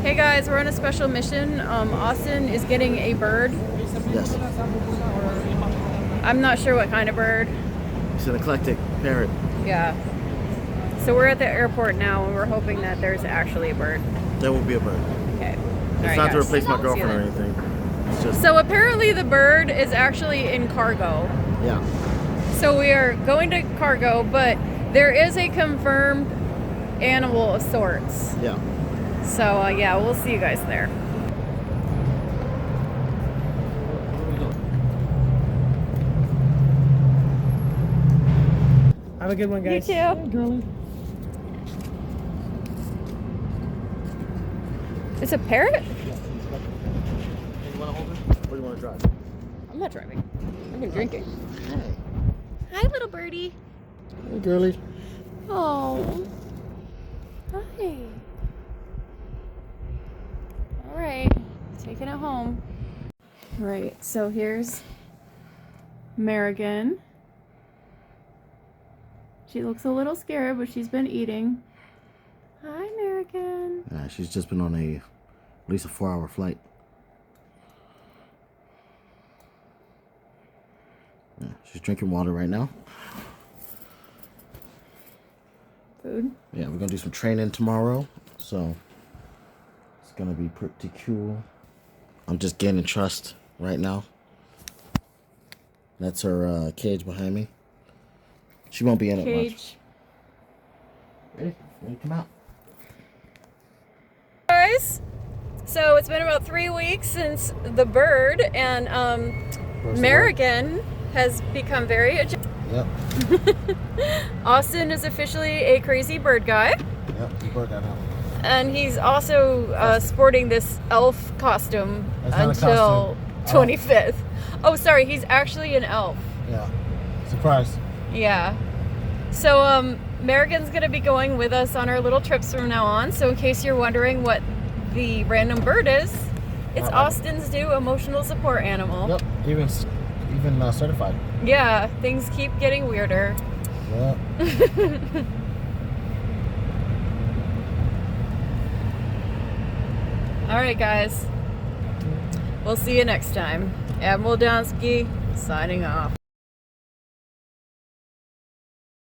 Hey guys, we're on a special mission. Austin is getting a bird. Yes. I'm not sure what kind of bird. It's an eclectic parrot. Yeah. So we're at the airport now and we're hoping that there's actually a bird. There will be a bird. Okay. It's not to replace my girlfriend or anything. It's just... So apparently the bird is actually in cargo. Yeah. So we are going to cargo, but there is a confirmed animal of sorts. Yeah. So yeah, we'll see you guys there. Have a good one, guys. You too. Hey, girlie. It's a parrot? You want to hold it? Or do you want to drive? I'm not driving. I've been drinking. Hey. Hi, little birdie. Hey, girlie. Oh. Hi. All right, taking it home. All right, so here's Marigan. She looks a little scared, but she's been eating. Hi, Marigan. Yeah, she's just been on at least a 4-hour flight. Yeah, she's drinking water right now. Food. Yeah, we're gonna do some training tomorrow, so it's gonna be pretty cool. I'm just gaining trust right now. That's her cage behind me. She won't be in it much. Ready? Ready to come out? Guys, so it's been about 3 weeks since the bird and Marigan has become very adjusted. Yep. Austin is officially a crazy bird guy. Yep, he's bird guy now. And he's also sporting this elf costume That's not a until costume. 25th. Oh, sorry, he's actually an elf. Yeah. Surprise. Yeah. So, Marigan's gonna be going with us on our little trips from now on. So in case you're wondering what the random bird is, it's Austin's new emotional support animal. Yep, even certified. Yeah, things keep getting weirder. Yep. All right, guys. We'll see you next time. Admiral Adamski signing off.